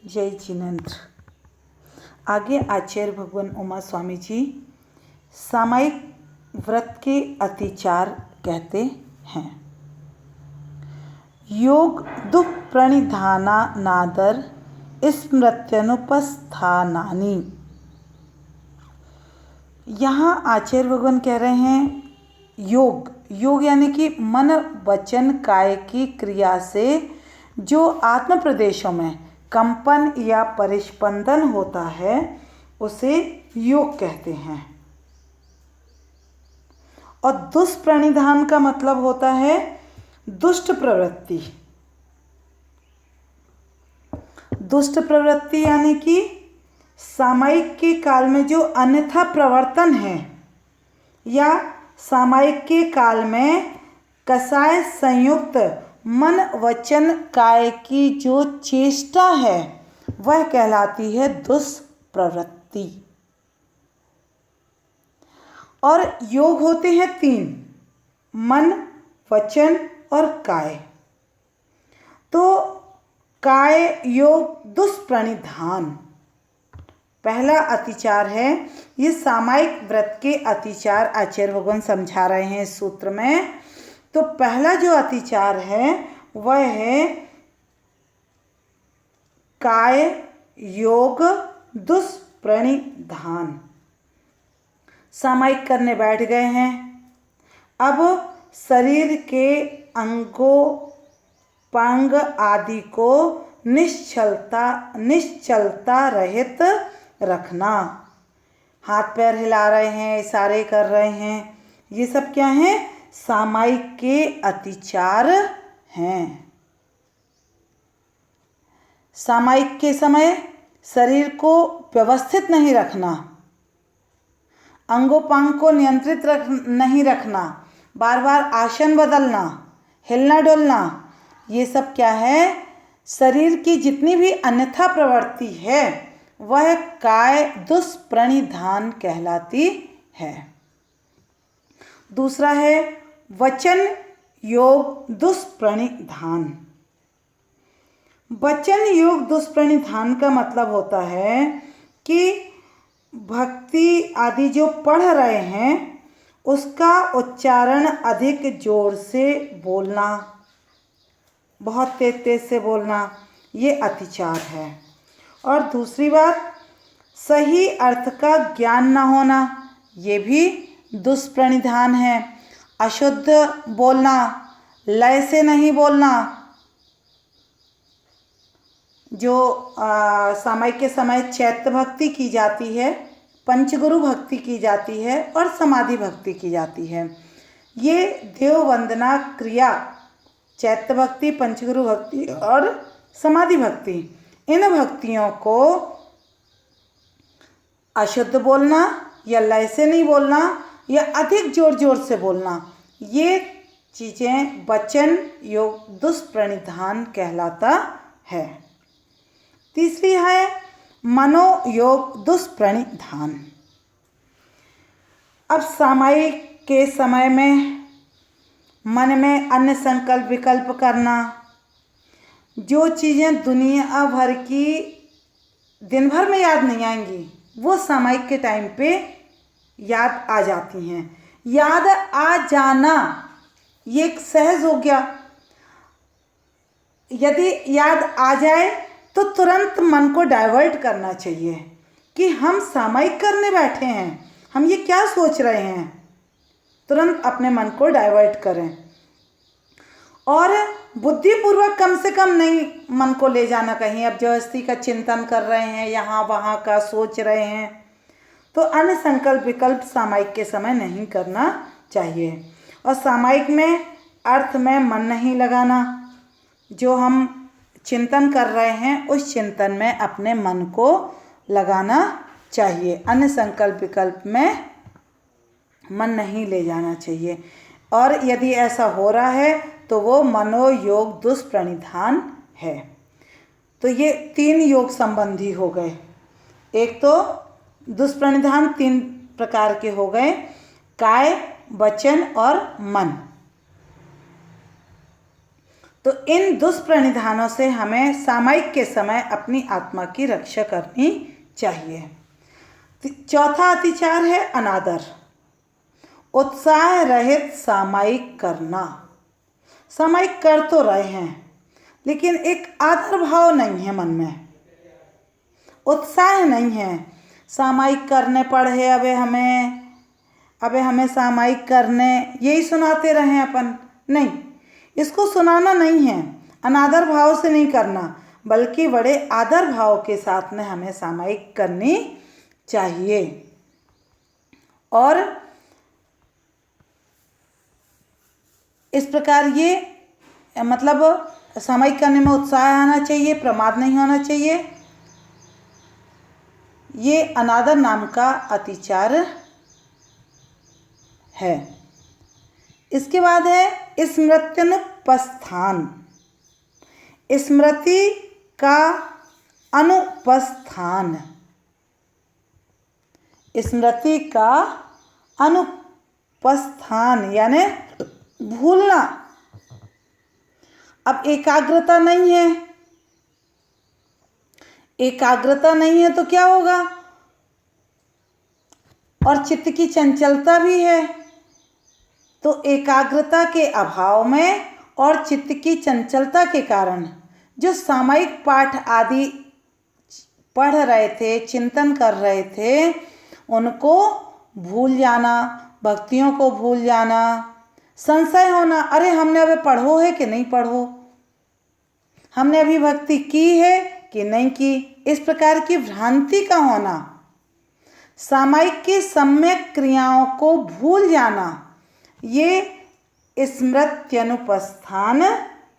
जय जिनेन्द्र। आगे आचार्य भगवान उमा स्वामी जी सामायिक व्रत के अतिचार कहते हैं। योग दुख प्रणिधाना नादर स्मृत्यनुपस्थानानि। यहाँ आचार्य भगवान कह रहे हैं योग यानी कि मन वचन काय की क्रिया से जो आत्म प्रदेशों में कंपन या परिस्पंदन होता है उसे योग कहते हैं। और दुष्प्रणिधान का मतलब होता है दुष्ट प्रवृत्ति। दुष्ट प्रवृत्ति यानी कि सामायिक के काल में जो अन्यथा प्रवर्तन है या सामायिक के काल में कसाय संयुक्त मन वचन काय की जो चेष्टा है वह कहलाती है दुष्प्रवृत्ति। और योग होते हैं 3, मन वचन और काय। तो काय योग दुष्प्रणिधान पहला अतिचार है। ये सामायिक व्रत के अतिचार आचार्य भगवान समझा रहे हैं इस सूत्र में। तो पहला जो अतिचार है वह है काय योग दुष्प्रणिधान। सामायिक करने बैठ गए हैं। अब शरीर के अंगोपांग आदि को निश्चलता रहित रखना। हाथ पैर हिला रहे हैं, इशारे कर रहे हैं, ये सब क्या है? सामायिक के अतिचार हैं। सामायिक के समय शरीर को व्यवस्थित नहीं रखना, अंगोपांग को नियंत्रित नहीं रखना, बार बार आसन बदलना, हिलना डुलना, ये सब क्या है? शरीर की जितनी भी अन्यथा प्रवृत्ति है वह काय दुष्प्रणिधान कहलाती है। दूसरा है वचन योग दुष्प्रणिधान। वचन योग दुष्प्रणिधान का मतलब होता है कि भक्ति आदि जो पढ़ रहे हैं उसका उच्चारण अधिक जोर से बोलना, बहुत तेज से बोलना, ये अतिचार है। और दूसरी बात, सही अर्थ का ज्ञान न होना, ये भी दुष्प्रणिधान है। अशुद्ध बोलना, लय से नहीं बोलना। जो सामायिक के समय चैत्य भक्ति की जाती है, पंचगुरु भक्ति की जाती है और समाधि भक्ति की जाती है। ये देव वंदना क्रिया चैत्य भक्ति, पंचगुरु भक्ति और समाधि भक्ति, इन भक्तियों को अशुद्ध बोलना या लय से नहीं बोलना या अधिक जोर जोर से बोलना, ये चीज़ें वचन योग दुष्प्रणिधान कहलाता है। तीसरी है मनोयोग दुष्प्रणिधान। अब सामायिक के समय में मन में अन्य संकल्प विकल्प करना, जो चीज़ें दुनिया भर की दिन भर में याद नहीं आएंगी वो सामायिक के टाइम पे याद आ जाती हैं। याद आ जाना ये एक सहज हो गया। यदि याद आ जाए तो तुरंत मन को डाइवर्ट करना चाहिए कि हम सामायिक करने बैठे हैं, हम ये क्या सोच रहे हैं। तुरंत अपने मन को डाइवर्ट करें और बुद्धिपूर्वक कम से कम नहीं मन को ले जाना कहीं। अब जबरदस्ती का चिंतन कर रहे हैं, यहाँ वहाँ का सोच रहे हैं, तो अन्य संकल्प विकल्प सामायिक के समय नहीं करना चाहिए। और सामायिक में अर्थ में मन नहीं लगाना। जो हम चिंतन कर रहे हैं उस चिंतन में अपने मन को लगाना चाहिए। अन्य संकल्प विकल्प में मन नहीं ले जाना चाहिए। और यदि ऐसा हो रहा है तो वो मनोयोग दुष्प्रणिधान है। तो ये 3 योग संबंधी हो गए। एक तो दुष्प्रणिधान 3 प्रकार के हो गए, काय वचन और मन। तो इन दुष्प्रणिधानों से हमें सामायिक के समय अपनी आत्मा की रक्षा करनी चाहिए। चौथा अतिचार है अनादर। उत्साह रहित सामायिक करना। सामायिक कर तो रहे हैं लेकिन एक आदर भाव नहीं है मन में, उत्साह नहीं है। सामायिक करने पड़े अबे हमें सामायिक करने, यही सुनाते रहें अपन। नहीं, इसको सुनाना नहीं है, अनादर भाव से नहीं करना, बल्कि बड़े आदर भाव के साथ में हमें सामायिक करनी चाहिए। और इस प्रकार ये मतलब सामायिक करने में उत्साह आना चाहिए, प्रमाद नहीं होना चाहिए। ये अनादर नाम का अतिचार है। इसके बाद है स्मृत्यनुपस्थान। स्मृति का अनुपस्थान। स्मृति का अनुपस्थान यानी भूलना। अब एकाग्रता नहीं है, एकाग्रता नहीं है तो क्या होगा? और चित्त की चंचलता भी है, तो एकाग्रता के अभाव में और चित्त की चंचलता के कारण जो सामायिक पाठ आदि पढ़ रहे थे, चिंतन कर रहे थे, उनको भूल जाना, भक्तियों को भूल जाना, संशय होना, अरे हमने अभी पढ़ो है कि नहीं पढ़ो, हमने अभी भक्ति की है कि नहीं की, इस प्रकार की भ्रांति का होना, सामायिक की सम्यक क्रियाओं को भूल जाना, ये स्मृत्यनुपस्थान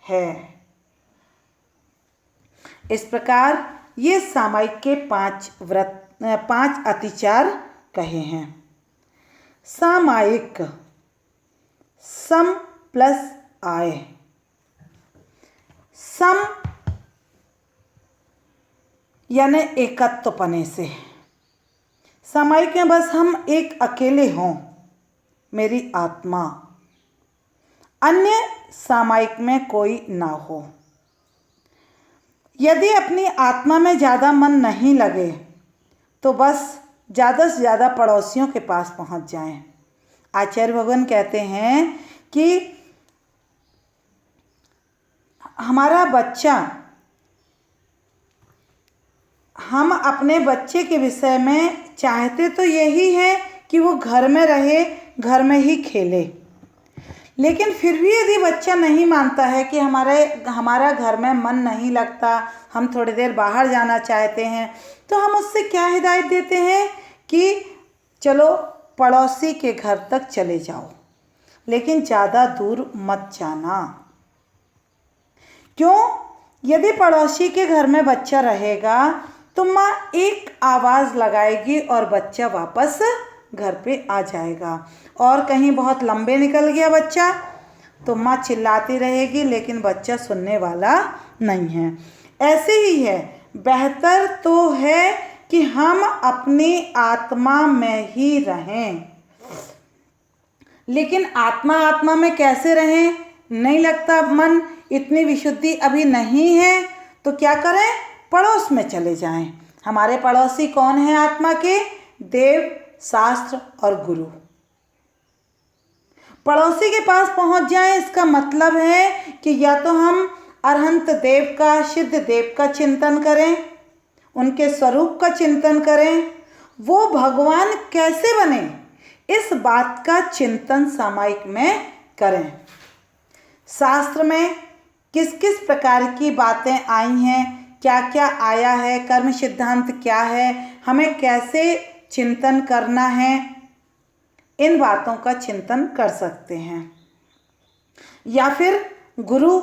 है। इस प्रकार ये सामायिक के 5 अतिचार कहे हैं। सामायिक सम प्लस आय। सम यानी एकत्वपने से। सामायिक में बस हम एक अकेले हों, मेरी आत्मा, अन्य सामायिक में कोई ना हो। यदि अपनी आत्मा में ज़्यादा मन नहीं लगे तो बस ज़्यादा से ज़्यादा पड़ोसियों के पास पहुंच जाएं। आचार्य भगवान कहते हैं कि हमारा बच्चा, हम अपने बच्चे के विषय में चाहते तो यही है कि वो घर में रहे, घर में ही खेले, लेकिन फिर भी यदि बच्चा नहीं मानता है कि हमारा घर में मन नहीं लगता, हम थोड़ी देर बाहर जाना चाहते हैं, तो हम उससे क्या हिदायत देते हैं कि चलो पड़ोसी के घर तक चले जाओ, लेकिन ज़्यादा दूर मत जाना। क्यों? यदि पड़ोसी के घर में बच्चा रहेगा तो माँ एक आवाज़ लगाएगी और बच्चा वापस घर पे आ जाएगा। और कहीं बहुत लंबे निकल गया बच्चा तो माँ चिल्लाती रहेगी, लेकिन बच्चा सुनने वाला नहीं है। ऐसे ही है, बेहतर तो है कि हम अपनी आत्मा में ही रहें, लेकिन आत्मा में कैसे रहें? नहीं लगता मन, इतनी विशुद्धि अभी नहीं है, तो क्या करें? पड़ोस में चले जाएं। हमारे पड़ोसी कौन है आत्मा के? देव, शास्त्र और गुरु। पड़ोसी के पास पहुंच जाएं, इसका मतलब है कि या तो हम अरहंत देव का, सिद्ध देव का चिंतन करें, उनके स्वरूप का चिंतन करें, वो भगवान कैसे बने इस बात का चिंतन सामायिक में करें। शास्त्र में किस किस प्रकार की बातें आई हैं, क्या क्या आया है, कर्म सिद्धांत क्या है, हमें कैसे चिंतन करना है, इन बातों का चिंतन कर सकते हैं। या फिर गुरु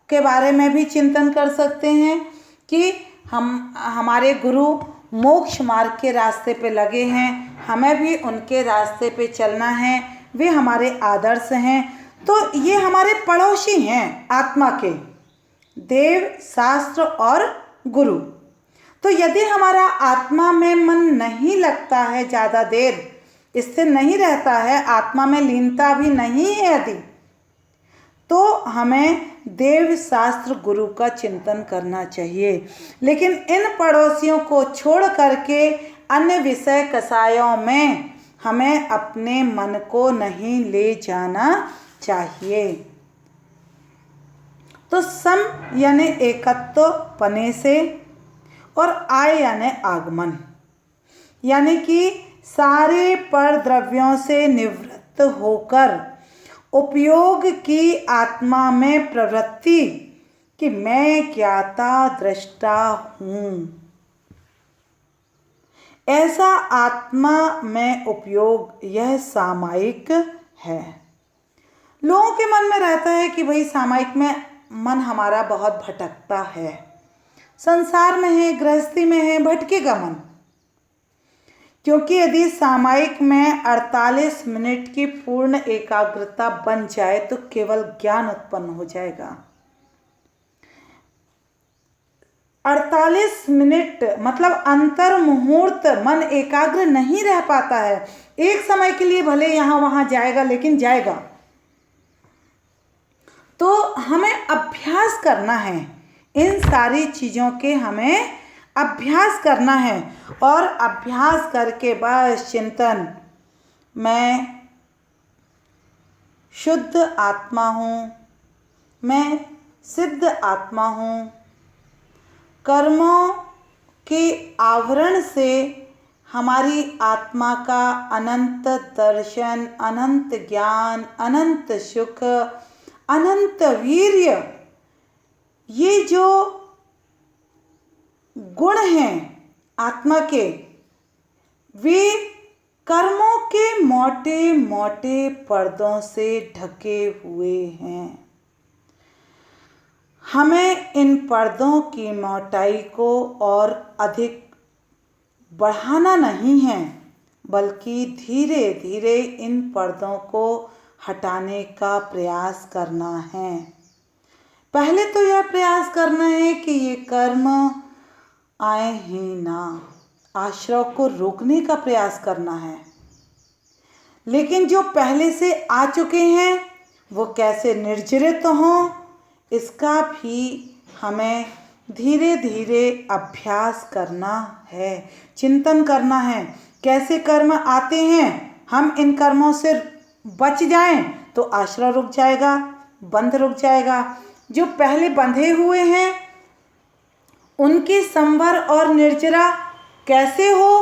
के बारे में भी चिंतन कर सकते हैं कि हमारे गुरु मोक्ष मार्ग के रास्ते पे लगे हैं, हमें भी उनके रास्ते पे चलना है, वे हमारे आदर्श हैं, तो ये हमारे पड़ोसी हैं आत्मा के, देव, शास्त्र और गुरु। तो यदि हमारा आत्मा में मन नहीं लगता है, ज़्यादा देर इससे नहीं रहता है, आत्मा में लीनता भी नहीं है यदि, तो हमें देव शास्त्र गुरु का चिंतन करना चाहिए। लेकिन इन पड़ोसियों को छोड़ करके अन्य विषय कसायों में हमें अपने मन को नहीं ले जाना चाहिए। तो सम यानी एकत्व पने से, और आय यानी आगमन, यानी कि सारे परद्रव्यों से निवृत्त होकर उपयोग की आत्मा में प्रवृत्ति कि मैं ज्ञाता दृष्टा हूँ, ऐसा आत्मा में उपयोग यह सामायिक है। लोगों के मन में रहता है कि भाई सामायिक में मन हमारा बहुत भटकता है, संसार में है, गृहस्थी में है, भटकेगा मन। क्योंकि यदि सामायिक में 48 मिनट की पूर्ण एकाग्रता बन जाए तो केवल ज्ञान उत्पन्न हो जाएगा। 48 मिनट मतलब अंतर मुहूर्त मन एकाग्र नहीं रह पाता है। एक समय के लिए भले यहाँ वहाँ जाएगा, लेकिन जाएगा। तो हमें अभ्यास करना है, इन सारी चीज़ों के हमें अभ्यास करना है। और अभ्यास करके बस चिंतन, मैं शुद्ध आत्मा हूँ, मैं सिद्ध आत्मा हूँ। कर्मों के आवरण से हमारी आत्मा का अनंत दर्शन, अनंत ज्ञान, अनंत सुख, अनंत वीर्य, ये जो गुण हैं आत्मा के, वे कर्मों के मोटे मोटे पर्दों से ढके हुए हैं। हमें इन पर्दों की मोटाई को और अधिक बढ़ाना नहीं है, बल्कि धीरे धीरे इन पर्दों को हटाने का प्रयास करना है। पहले तो यह प्रयास करना है कि ये कर्म आए ही ना, आश्रव को रोकने का प्रयास करना है। लेकिन जो पहले से आ चुके हैं वो कैसे निर्जरित हों, इसका भी हमें धीरे धीरे अभ्यास करना है, चिंतन करना है। कैसे कर्म आते हैं, हम इन कर्मों से बच जाएं तो आश्रय रुक जाएगा, बंध रुक जाएगा। जो पहले बंधे हुए हैं उनकी संवर और निर्जरा कैसे हो,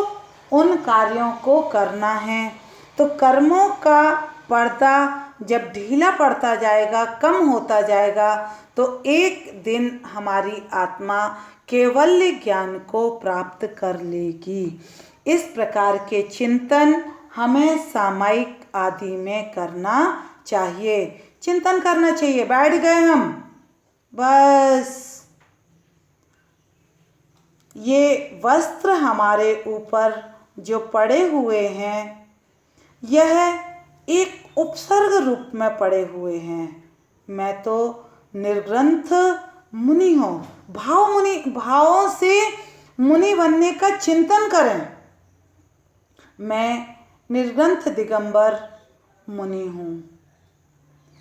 उन कार्यों को करना है। तो कर्मों का पर्दा जब ढीला पड़ता जाएगा, कम होता जाएगा, तो एक दिन हमारी आत्मा कैवल्य ज्ञान को प्राप्त कर लेगी। इस प्रकार के चिंतन हमें सामायिक आदि में करना चाहिए। चिंतन करना चाहिए, बैठ गए हम, बस ये वस्त्र हमारे ऊपर जो पड़े हुए हैं, यह एक उपसर्ग रूप में पड़े हुए हैं। मैं तो निर्ग्रंथ मुनि हूँ। भावों से मुनि बनने का चिंतन करें। मैं निर्ग्रंथ दिगंबर मुनि हूँ।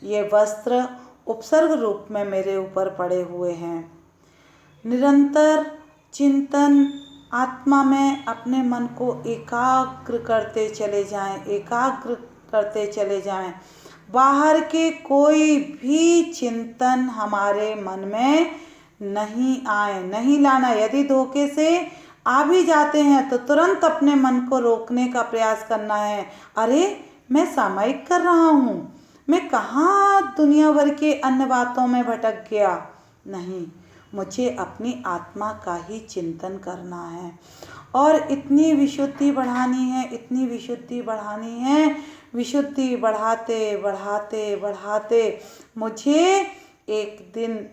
ये वस्त्र उपसर्ग रूप में मेरे ऊपर पड़े हुए हैं। निरंतर चिंतन, आत्मा में अपने मन को एकाग्र करते चले जाएं, एकाग्र करते चले जाएं। बाहर के कोई भी चिंतन हमारे मन में नहीं आए, नहीं लाना। यदि धोखे से आ भी जाते हैं तो तुरंत अपने मन को रोकने का प्रयास करना है। अरे मैं सामायिक कर रहा हूँ, मैं कहाँ दुनिया भर के अन्य बातों में भटक गया। नहीं, मुझे अपनी आत्मा का ही चिंतन करना है। और इतनी विशुद्धि बढ़ानी है, इतनी विशुद्धि बढ़ानी है। विशुद्धि बढ़ाते बढ़ाते बढ़ाते मुझे एक दिन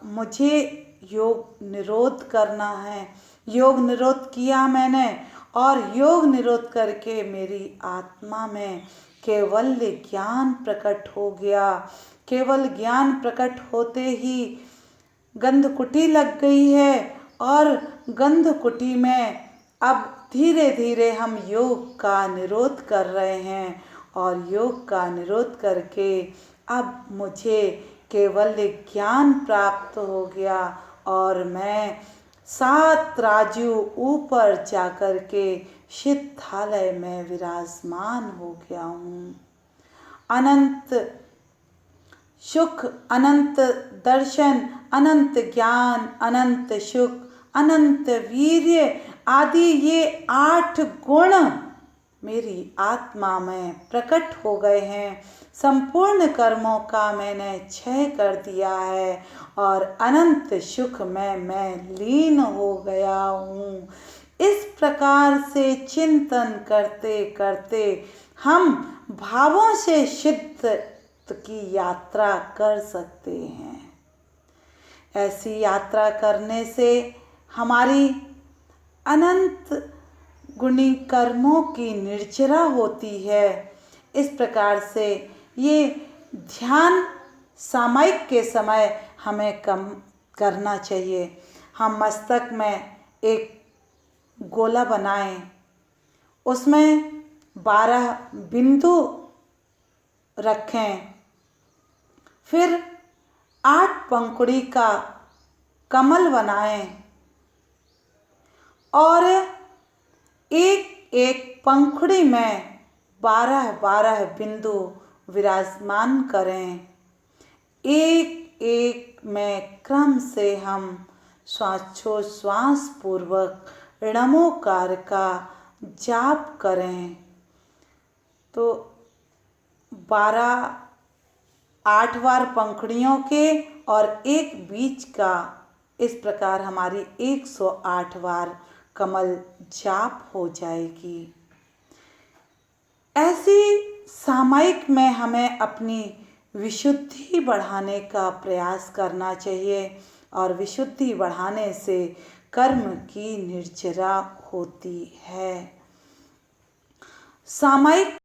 मुझे योग निरोध करना है। योग निरोध किया मैंने, और योग निरोध करके मेरी आत्मा में केवल ज्ञान प्रकट हो गया। केवल ज्ञान प्रकट होते ही गंधकुटी लग गई है, और गंधकुटी में अब धीरे धीरे हम योग का निरोध कर रहे हैं। और योग का निरोध करके अब मुझे केवल ज्ञान प्राप्त हो गया और मैं 7 राजू ऊपर जाकर के सिद्धालय में विराजमान हो गया हूँ। अनंत सुख, अनंत दर्शन, अनंत ज्ञान, अनंत सुख, अनंत वीर्य आदि ये 8 गुण मेरी आत्मा में प्रकट हो गए हैं। संपूर्ण कर्मों का मैंने क्षय कर दिया है और अनंत सुख में मैं लीन हो गया हूँ। इस प्रकार से चिंतन करते करते हम भावों से सिद्ध की यात्रा कर सकते हैं। ऐसी यात्रा करने से हमारी अनंत गुणी कर्मों की निर्जरा होती है। इस प्रकार से ये ध्यान सामयिक के समय हमें कम करना चाहिए। हम मस्तक में एक गोला बनाएं, उसमें 12 बिंदु रखें, फिर 8 पंखुड़ी का कमल बनाएं और एक एक पंखुड़ी में 12-12 बिंदु विराजमान करें। एक एक में क्रम से हम श्वासोच्छ्वास पूर्वक नमोकार का जाप करें। तो 8 बार पंखुड़ियों के और एक बीच का, इस प्रकार हमारी 108 बार कमल जाप हो जाएगी। ऐसी सामयिक में हमें अपनी विशुद्धि बढ़ाने का प्रयास करना चाहिए और विशुद्धि बढ़ाने से कर्म की निर्जरा होती है। सामयिक